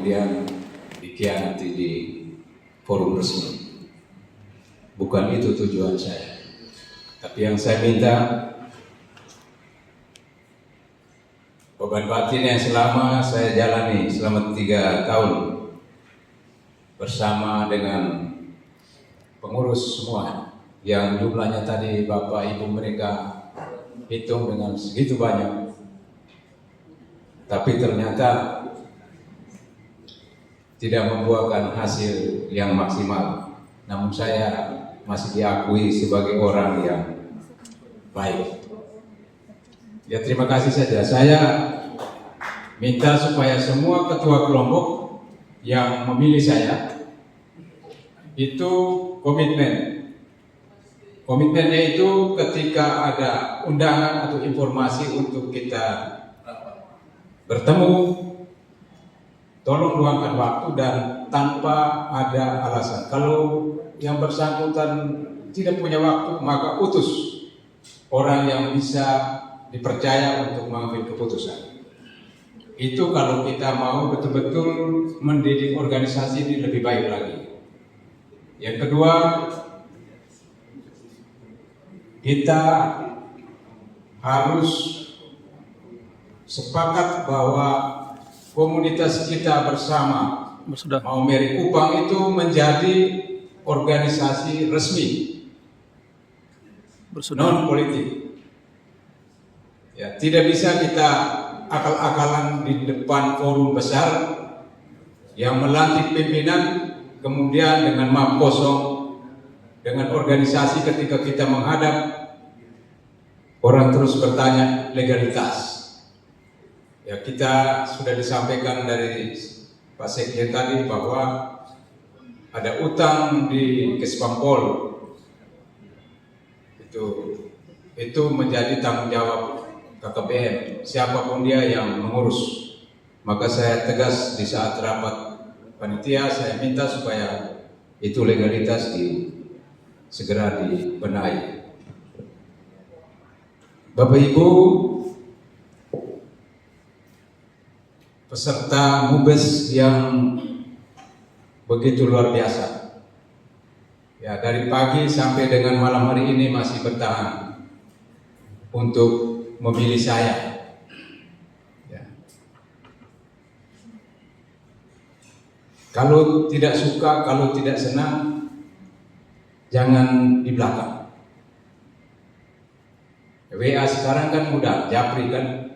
kemudian dikhianati di forum resmi. Bukan itu tujuan saya. Tapi yang saya minta, beban batin yang selama saya jalani selama 3 tahun bersama dengan pengurus semua yang jumlahnya tadi Bapak Ibu mereka hitung dengan segitu banyak, tapi ternyata tidak membuahkan hasil yang maksimal. Namun saya masih diakui sebagai orang yang baik. Ya, terima kasih saja. Saya minta supaya semua ketua kelompok yang memilih saya itu komitmen. Komitmennya itu ketika ada undangan atau informasi untuk kita bertemu, tolong luangkan waktu dan tanpa ada alasan. Kalau yang bersangkutan tidak punya waktu, maka utus orang yang bisa dipercaya untuk mengambil keputusan. Itu kalau kita mau betul-betul mendidik organisasi ini lebih baik lagi. Yang kedua, kita harus sepakat bahwa komunitas kita bersama Maumere Kupang itu menjadi organisasi resmi, non politik. Ya, tidak bisa kita akal-akalan di depan forum besar yang melantik pimpinan, kemudian dengan map kosong, dengan organisasi ketika kita menghadap orang terus bertanya legalitas. Ya, kita sudah disampaikan dari Pak Sekjen tadi bahwa ada utang di Kespampol, itu menjadi tanggung jawab KKBM, siapapun dia yang mengurus. Maka saya tegas di saat rapat panitia, saya minta supaya itu legalitas segera dibenahi. Bapak Ibu, peserta MUBES yang begitu luar biasa. Ya, dari pagi sampai dengan malam hari ini masih bertahan untuk memilih saya. Ya. Kalau tidak suka, kalau tidak senang, jangan di belakang. WA sekarang kan mudah, japri kan,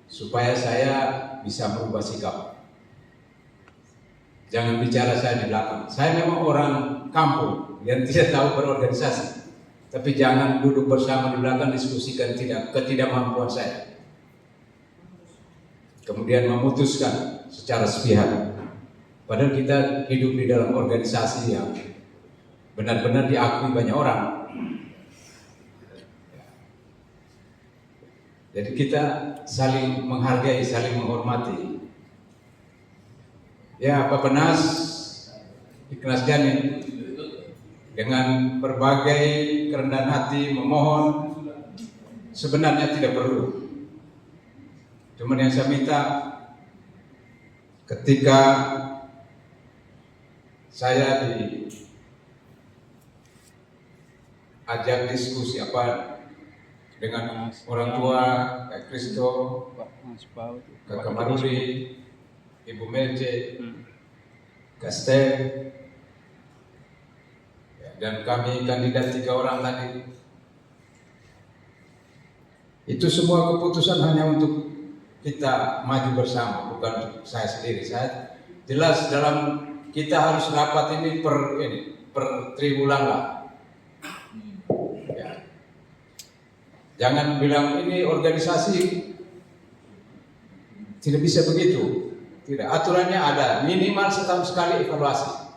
supaya saya bisa berubah sikap. Jangan bicara saya di belakang. Saya memang orang kampung yang tidak tahu berorganisasi. Tapi jangan duduk bersama di belakang diskusikan ketidakmampuan saya. Kemudian memutuskan secara sepihak. Padahal kita hidup di dalam organisasi yang benar-benar diakui banyak orang. Jadi kita saling menghargai, saling menghormati. Ya, Pak Penas, Ikhlas Jani, dengan berbagai kerendahan hati memohon, sebenarnya tidak perlu. Cuma yang saya minta, ketika saya diajak diskusi dengan orang tua, Kak Kristo, Kakak Maruli, Ibu Melce, Kastel, dan kami kandidat 3 orang tadi. Itu semua keputusan hanya untuk kita maju bersama, bukan untuk saya sendiri. Saya jelas dalam kita harus rapat ini per triwulan lah. Ya. Jangan bilang ini organisasi tidak bisa begitu. Tidak, aturannya ada, minimal setahun sekali evaluasi.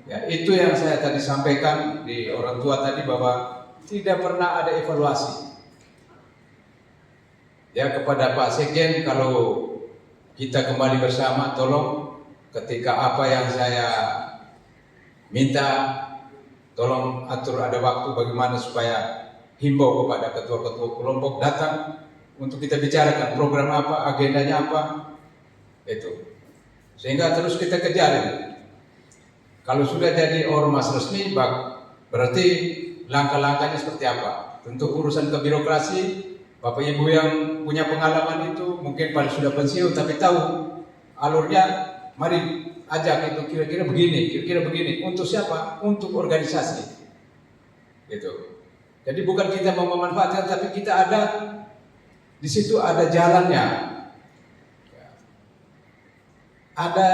Ya, itu yang saya tadi sampaikan di orang tua tadi, bahwa tidak pernah ada evaluasi. Ya, kepada Pak Sekjen, kalau kita kembali bersama, tolong ketika apa yang saya minta, tolong atur ada waktu bagaimana supaya himbau kepada ketua-ketua kelompok datang untuk kita bicarakan program apa, agendanya apa. Itu. Sehingga terus kita kejar ini. Kalau sudah jadi ormas resmi, berarti langkah-langkahnya seperti apa? Tentu urusan kebirokrasi, Bapak Ibu yang punya pengalaman itu mungkin pada sudah pensiun tapi tahu alurnya, mari ajak itu kira-kira begini. Untuk siapa? Untuk organisasi. Gitu. Jadi bukan kita mau memanfaatkan, tapi kita ada di situ, ada jalannya. Ada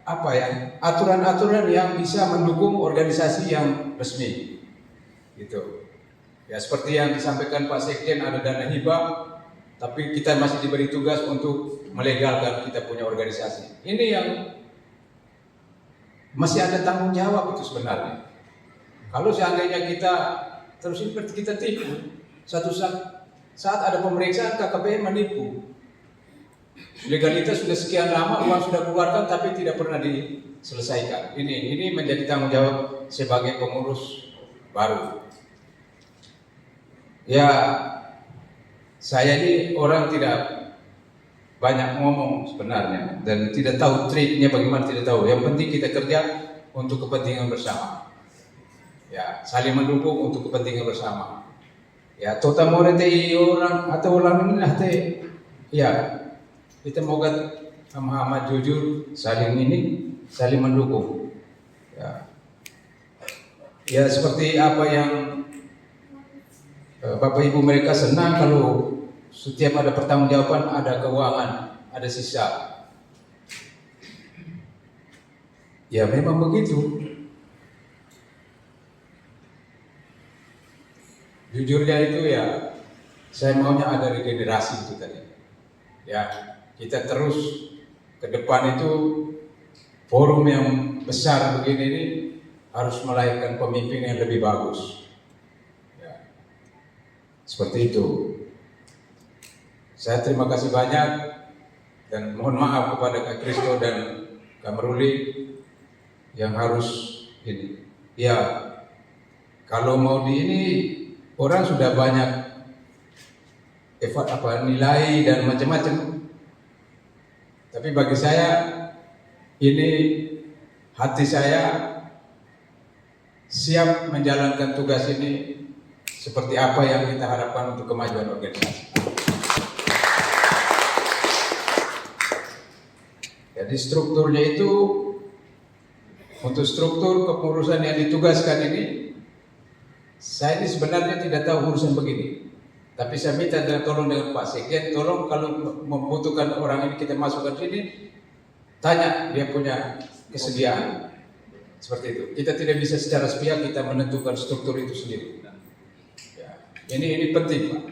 apa ya? Aturan-aturan yang bisa mendukung organisasi yang resmi. Gitu. Ya seperti yang disampaikan Pak Sekjen, ada dana hibah, tapi kita masih diberi tugas untuk melegalkan kita punya organisasi. Ini yang masih ada tanggung jawab itu sebenarnya. Kalau seandainya kita terus ini berarti kita tipu. Satu saat ada pemeriksaan KKPM menipu. Legalitas sudah sekian lama, uang sudah keluarkan tapi tidak pernah diselesaikan. Ini menjadi tanggung jawab sebagai pengurus baru. Ya, saya ini orang tidak banyak ngomong sebenarnya dan tidak tahu triknya bagaimana, tidak tahu. Yang penting kita kerja untuk kepentingan bersama. Ya, saling mendukung untuk kepentingan bersama. Ya, tota morete orang atau orang ini teh, ya kita mau sama jujur, saling mendukung. Ya seperti apa yang Bapak Ibu mereka senang kalau setiap ada pertanggungjawaban, ada keuangan, ada sisa. Ya memang begitu. Jujurnya itu ya, saya maunya ada regenerasi itu tadi. Ya, kita terus ke depan itu forum yang besar begini ini harus melahirkan pemimpin yang lebih bagus. Seperti itu. Saya terima kasih banyak dan mohon maaf kepada Kak Kristo dan Kak Meruli yang harus ini. Ya, kalau mau orang sudah banyak nilai dan macam-macam. Tapi bagi saya ini hati saya siap menjalankan tugas ini seperti apa yang kita harapkan untuk kemajuan organisasi. Jadi strukturnya itu, untuk struktur kepengurusan yang ditugaskan ini, saya ini sebenarnya tidak tahu urusan begini. Tapi saya minta tolong dengan Pak Sekjen, tolong kalau membutuhkan orang ini kita masukkan sini, tanya dia punya kesediaan. Seperti itu. Kita tidak bisa secara sepihak kita menentukan struktur itu sendiri. Ini penting Pak.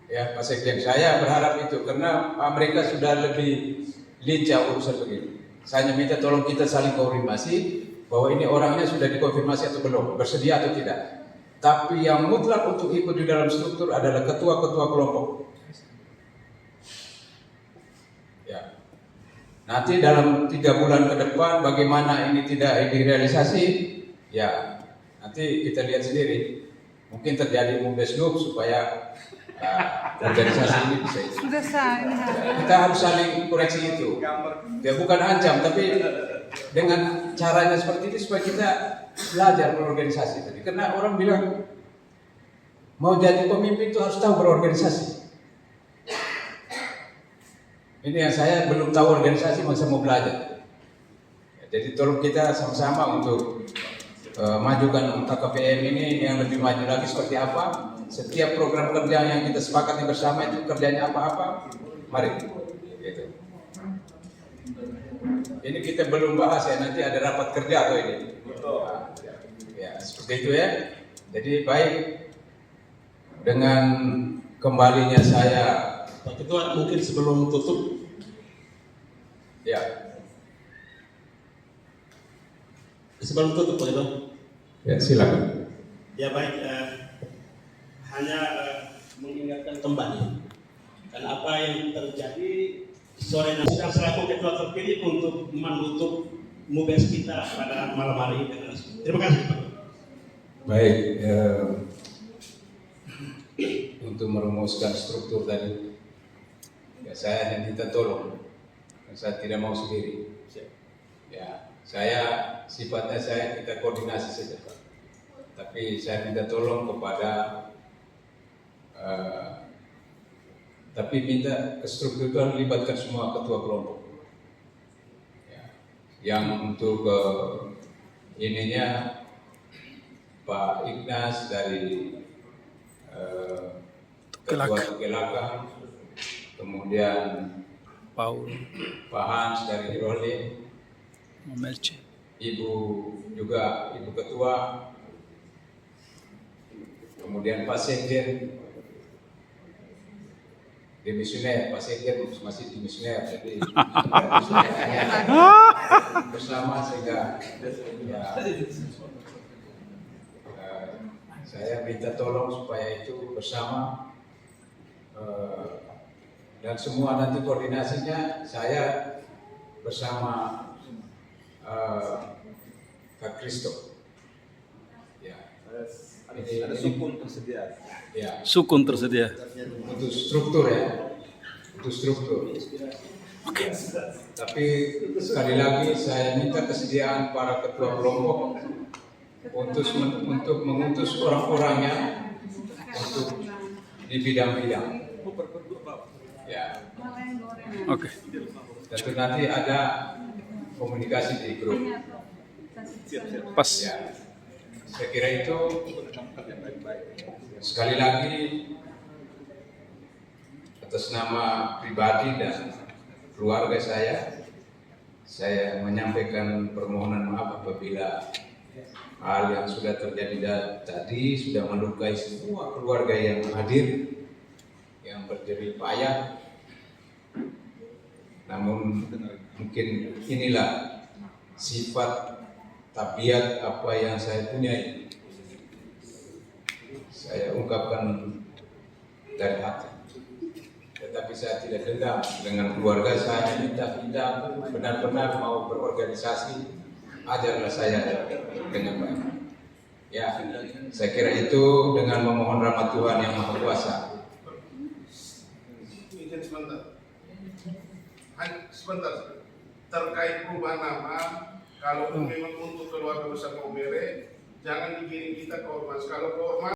Ya Pak Sekjen, saya berharap itu karena mereka sudah lebih lincah urusan begini. Saya hanya minta tolong kita saling konfirmasi bahwa ini orangnya sudah dikonfirmasi atau belum, bersedia atau tidak. Tapi yang mutlak untuk ikut di dalam struktur adalah ketua-ketua kelompok. Ya. Nanti dalam 3 bulan ke depan bagaimana ini tidak direalisasi, ya nanti kita lihat sendiri. Mungkin terjadi Munaslup supaya organisasi ini bisa itu. Kita harus saling koreksi itu. Ya bukan ancam, tapi dengan caranya seperti ini supaya kita belajar berorganisasi tadi. Karena orang bilang mau jadi pemimpin itu harus tahu berorganisasi. Ini yang saya belum tahu organisasi, masa mau belajar. Jadi tolong kita sama-sama untuk majukan KKPM ini yang lebih maju lagi seperti apa. Setiap program kerja yang kita sepakati bersama itu kerjanya apa-apa, mari gitu. Ini kita belum bahas ya, nanti ada rapat kerja atau ini. Ya seperti itu ya. Jadi baik, dengan kembalinya saya Pak Ketua, mungkin sebelum tutup ya. Sebelum tutup Pak Ketua. Ya silakan. Ya baik, hanya mengingatkan kembali karena apa yang terjadi sore nanti sedang selaku ketua terpilih untuk menutup mubes kita pada malam hari ini. Terima kasih Pak. Baik, untuk merumuskan struktur tadi, ya saya minta tolong, saya tidak mau sendiri. Ya, sifatnya kita koordinasi saja, Pak. Tapi saya minta tolong kepada tapi minta kestrukturan libatkan semua ketua kelompok. Ya. Yang untuk ininya Pak Ignas dari Ketua Tugelaka, kemudian Paul, Pak Hans dari Hiroli, Melce, Ibu Ketua, kemudian Pak Sekjen dimisioner, Pak Sekjen masih dimisioner, jadi bersama sehingga ya, saya minta tolong supaya itu bersama dan semua nanti koordinasinya saya bersama Kak Kristo. Ya. Ada sukun tersedia. Ya. sukun tersedia. Untuk struktur ya, untuk struktur. Oke. Tapi sekali lagi saya minta kesediaan para ketua kelompok untuk mengutus orang-orangnya untuk di bidang-bidang. Ya. Oke. Tentu nanti ada komunikasi di grup. Pas. Ya. Saya kira itu sekali lagi atas nama pribadi dan keluarga saya menyampaikan permohonan maaf apabila hal yang sudah terjadi tadi sudah melukai semua keluarga yang hadir, yang berjerih payah. Namun mungkin inilah sifat tabiat apa yang saya punyai. Saya ungkapkan dari hati. Tetapi saya tidak dendam dengan keluarga saya. Minta benar-benar mau berorganisasi, ajarlah saya dengan baik. Ya, saya kira itu dengan memohon rahmat Tuhan yang Maha Kuasa. Izin sebentar. Terkait perubahan nama, kalau memang untuk keluarga besar Maumere, jangan dikirim kita ke ormas. Kalau ke ormas